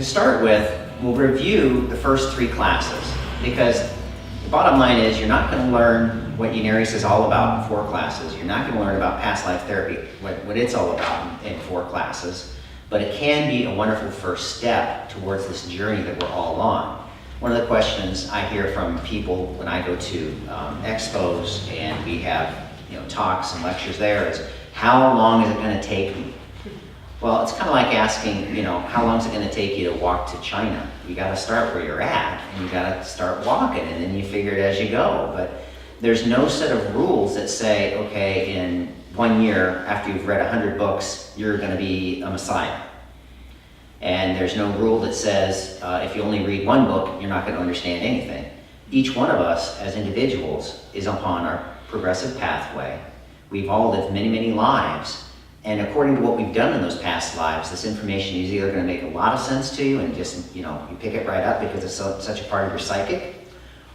to start with, we'll review the first 3 classes, because the bottom line is you're not going to learn what Unarius is all about in 4 classes. You're not going to learn about past life therapy, what it's all about in 4 classes, but it can be a wonderful first step towards this journey that we're all on. One of the questions I hear from people when I go to expos and we have talks and lectures there is, how long is it going to take me? Well, it's kind of like asking, how long is it going to take you to walk to China? You got to start where you're at, and you got to start walking, and then you figure it as you go. But there's no set of rules that say, okay, in 1 year, after you've read 100 books, you're going to be a messiah. And there's no rule that says if you only read 1 book, you're not going to understand anything. Each one of us as individuals is upon our progressive pathway. We've all lived many, many lives. And according to what we've done in those past lives, this information is either going to make a lot of sense to you and just, you pick it right up because it's such a part of your psychic,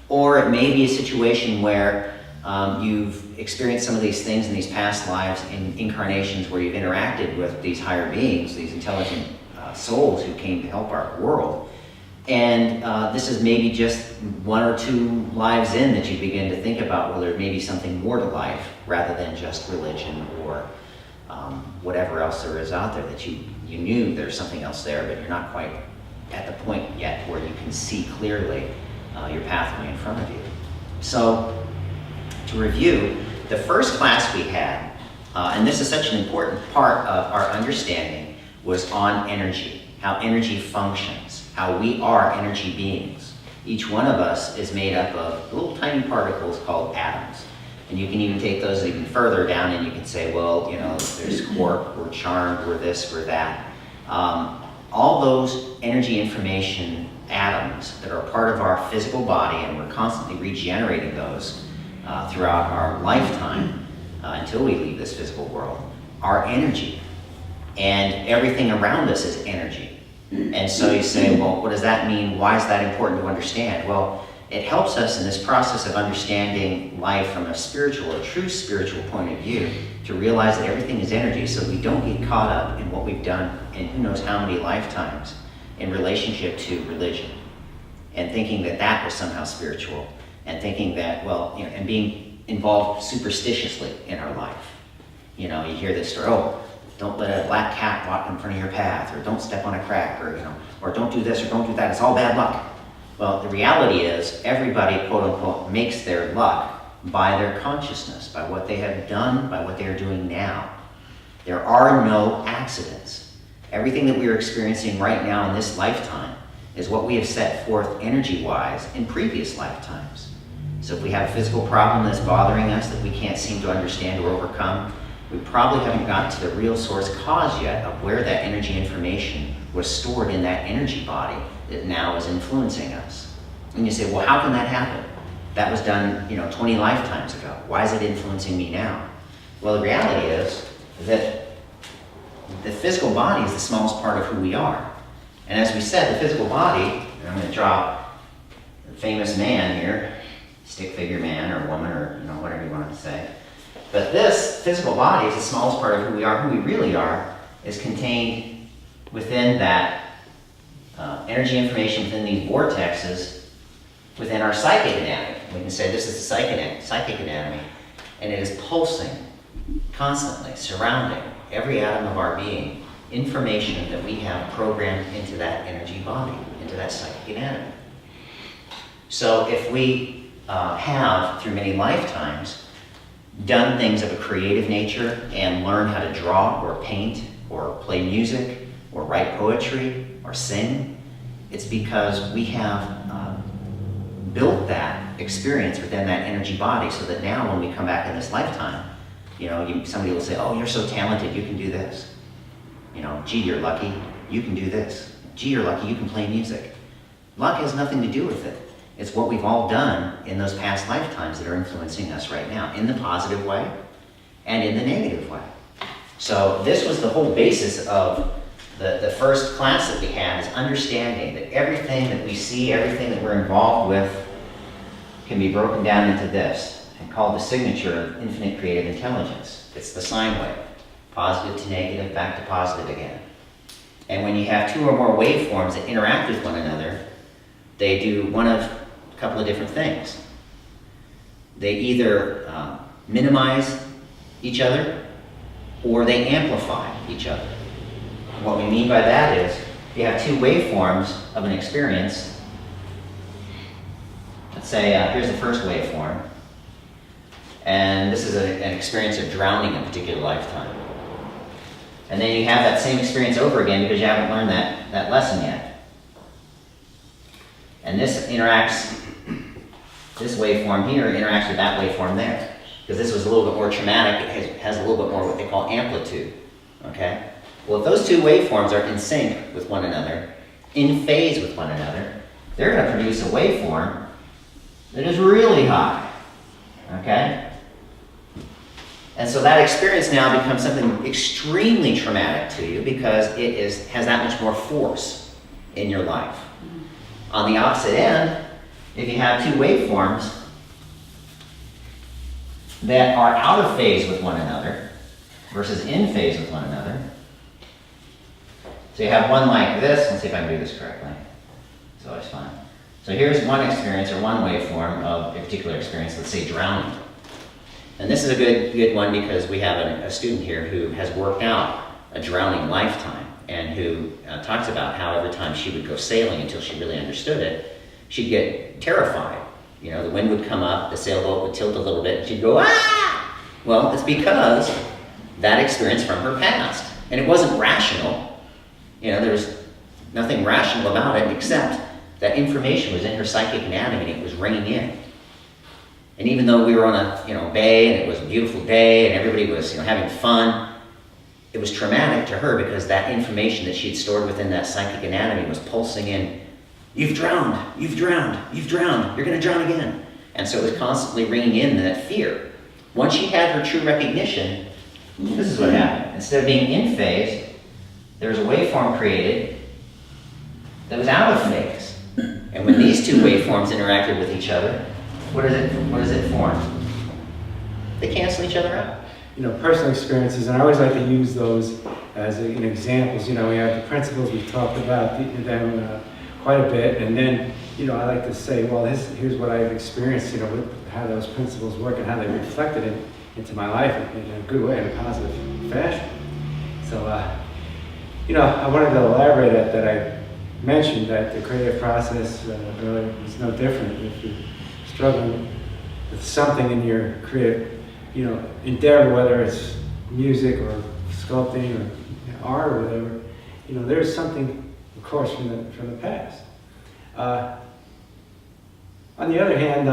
or it may be a situation where you've experienced some of these things in these past lives in incarnations where you've interacted with these higher beings, these intelligent souls who came to help our world. And this is maybe just 1 or 2 lives in that you begin to think about, well, there may be something more to life rather than just religion or whatever else there is out there, that you knew there's something else there, but you're not quite at the point yet where you can see clearly your pathway in front of you. So to review, the first class we had, and this is such an important part of our understanding, was on energy, how energy functions, how we are energy beings. Each one of us is made up of little tiny particles called atoms. And you can even take those even further down and you can say, well, there's quark, we're charmed, we're this, we're that. All those energy information atoms that are part of our physical body, and we're constantly regenerating those throughout our lifetime until we leave this physical world, are energy. And everything around us is energy. And so you say, well, what does that mean? Why is that important to understand? Well, it helps us in this process of understanding life from a spiritual, a true spiritual point of view, to realize that everything is energy, so we don't get caught up in what we've done in who knows how many lifetimes in relationship to religion, and thinking that that was somehow spiritual, and thinking that, and being involved superstitiously in our life. You hear this story, don't let a black cat walk in front of your path, or don't step on a crack, or don't do this or don't do that, it's all bad luck. Well, the reality is everybody, quote unquote, makes their luck by their consciousness, by what they have done, by what they are doing now. There are no accidents. Everything that we are experiencing right now in this lifetime is what we have set forth energy-wise in previous lifetimes. So if we have a physical problem that's bothering us that we can't seem to understand or overcome, we probably haven't gotten to the real source cause yet of where that energy information was stored in that energy body that now is influencing us. And you say, well, how can that happen? That was done, 20 lifetimes ago. Why is it influencing me now? Well, the reality is that the physical body is the smallest part of who we are. And as we said, the physical body, and I'm going to draw a famous man here, stick figure man or woman or whatever you want to say. But this physical body is the smallest part of who we are. Who we really are is contained within that energy information within these vortexes within our psychic anatomy. We can say this is the psychic anatomy, and it is pulsing constantly, surrounding every atom of our being, information that we have programmed into that energy body, into that psychic anatomy. So if we have, through many lifetimes, done things of a creative nature and learned how to draw or paint or play music or write poetry or sing, it's because we have built that experience within that energy body, so that now when we come back in this lifetime, somebody will say, oh, you're so talented, you can do this. Gee, you're lucky, you can do this. Gee, you're lucky, you can play music. Luck has nothing to do with it. It's what we've all done in those past lifetimes that are influencing us right now, in the positive way and in the negative way. So this was the whole basis of the first class that we had, is understanding that everything that we see, everything that we're involved with, can be broken down into this and called the signature of infinite creative intelligence. It's the sine wave, positive to negative, back to positive again. And when you have two or more waveforms that interact with one another, they do one of a couple of different things. They either minimize each other or they amplify each other. And what we mean by that is, if you have two waveforms of an experience, let's say here's the first waveform, and this is an experience of drowning in a particular lifetime. And then you have that same experience over again because you haven't learned that lesson yet. And this waveform here interacts with that waveform there. Because this was a little bit more traumatic, it has a little bit more what they call amplitude. Okay? Well, if those two waveforms are in sync with one another, in phase with one another, they're going to produce a waveform that is really high. Okay? And so that experience now becomes something extremely traumatic to you because it has that much more force in your life. On the opposite end, if you have two waveforms that are out of phase with one another versus in phase with one another, so you have one like this, let's see if I can do this correctly. It's always fun. So here's one experience or one waveform of a particular experience, let's say drowning. And this is a good one because we have a student here who has worked out a drowning lifetime and who talks about how every time she would go sailing until she really understood it, she'd get terrified. You know, the wind would come up, the sailboat would tilt a little bit, and she'd go, ah! Well, it's because that experience from her past. And it wasn't rational. You know, there was nothing rational about it except that information was in her psychic anatomy and it was ringing in. And even though we were on a bay and it was a beautiful day and everybody was having fun, it was traumatic to her because that information that she'd stored within that psychic anatomy was pulsing in. You've drowned, you've drowned, you've drowned, you're going to drown again. And so it was constantly ringing in that fear. Once she had her true recognition, this is what happened. Instead of being in phase, there was a waveform created that was out of phase. And when these two waveforms interacted with each other, what does it form? They cancel each other out. Personal experiences, and I always like to use those as examples. We have the principles, we've talked about them quite a bit, and then, I like to say, well, here's what I've experienced, with how those principles work and how they reflected into my life in a good way, in a positive fashion. So, I wanted to elaborate that I mentioned that the creative process really is no different. If you're struggling with something in your creative, endeavor, whether it's music or sculpting or art or whatever, there's something, of course, from the past. On the other hand,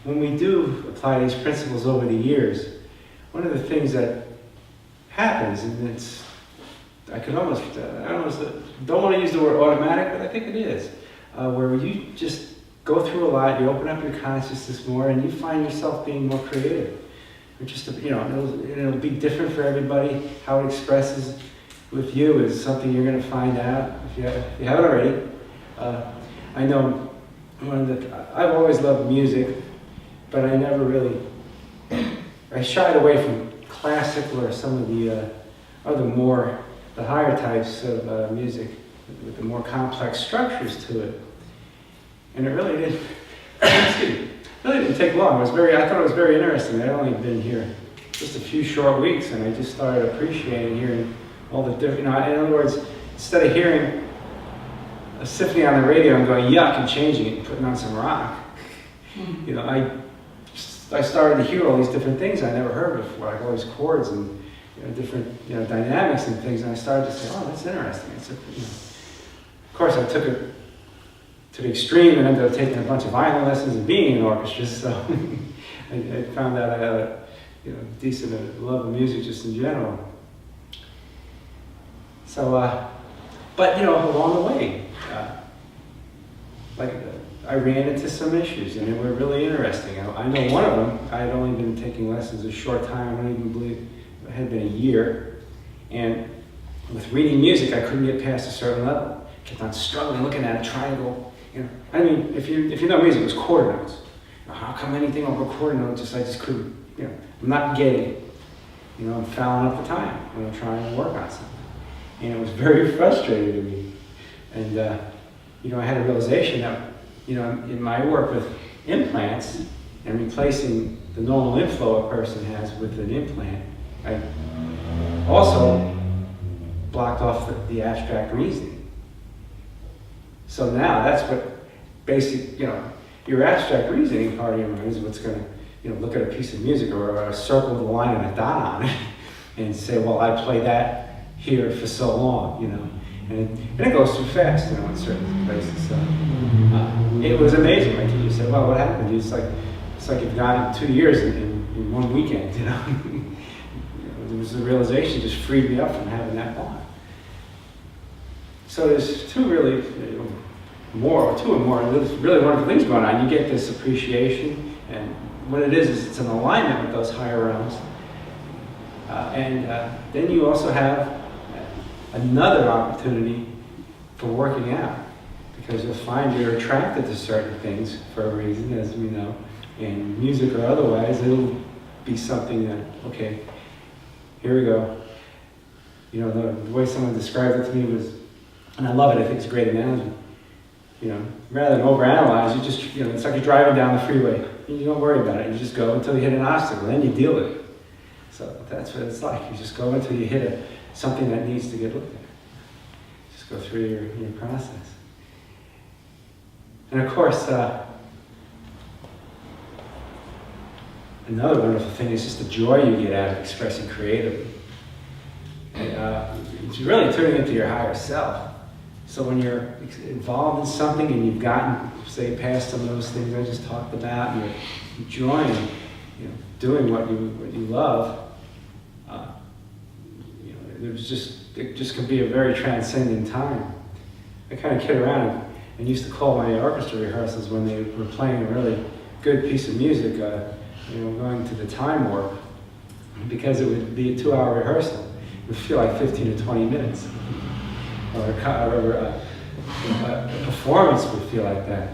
when we do apply these principles over the years, one of the things that happens, and I almost don't want to use the word automatic, but I think it is, where you just go through a lot, you open up your consciousness more, and you find yourself being more creative. Or just, it'll be different for everybody. How it expresses with you is something you're going to find out if you haven't already. I know I've always loved music, but I never really, I shied away from classical or some of the the higher types of music with the more complex structures to it. And it really didn't take long. I thought it was very interesting. I'd only been here just a few short weeks, and I just started appreciating hearing all the different, in other words, instead of hearing a symphony on the radio and going yuck and changing it and putting on some rock, I started to hear all these different things I never heard before, like all these chords and different dynamics and things, and I started to say, oh, that's interesting. Of course, I took it to the extreme and ended up taking a bunch of violin lessons and being in orchestras, so I found out I had a decent love of music just in general. So, but along the way, I ran into some issues, and they were really interesting. I know one of them, I had only been taking lessons a short time. I don't even believe it had been a year. And with reading music, I couldn't get past a certain level. Kept on struggling, looking at a triangle. I mean, if you know music, it was quarter notes. How come anything over quarter notes, I just couldn't, I'm not getting it. I'm fouling up the time when I'm trying to work on something. And it was very frustrating to me. And, I had a realization that, in my work with implants and replacing the normal inflow a person has with an implant, I also blocked off the abstract reasoning. So now that's what basic, your abstract reasoning part of your mind is what's going to, look at a piece of music or a circle with a line and a dot on it and say, well, I play that here for so long, And it goes too fast, in certain places. So it was amazing. My teacher said, well, what happened? It's like you've gone 2 years in one weekend, There was the realization just freed me up from having that bond. So there's two or more, there's really wonderful things going on. You get this appreciation, and what it is it's an alignment with those higher realms. And then you also have another opportunity for working out, because you'll find you're attracted to certain things for a reason, as we know, in music or otherwise. It'll be something that, okay, here we go. The way someone described it to me was, and I love it, I think it's a great analogy. Rather than overanalyze, you just, it's like you're driving down the freeway. You don't worry about it. You just go until you hit an obstacle, then you deal with it. So that's what it's like. You just go until you hit something that needs to get looked at. Just go through your process. And of course, another wonderful thing is just the joy you get out of expressing creatively. It's really tuning into your higher self. So when you're involved in something and you've gotten, say, past some of those things I just talked about, and you're enjoying, doing what you love, it just can be a very transcendent time. I kind of kid around and used to call my orchestra rehearsals when they were playing a really good piece of music, going to the time warp, because it would be a 2-hour rehearsal. It would feel like 15 to 20 minutes. Or a performance would feel like that,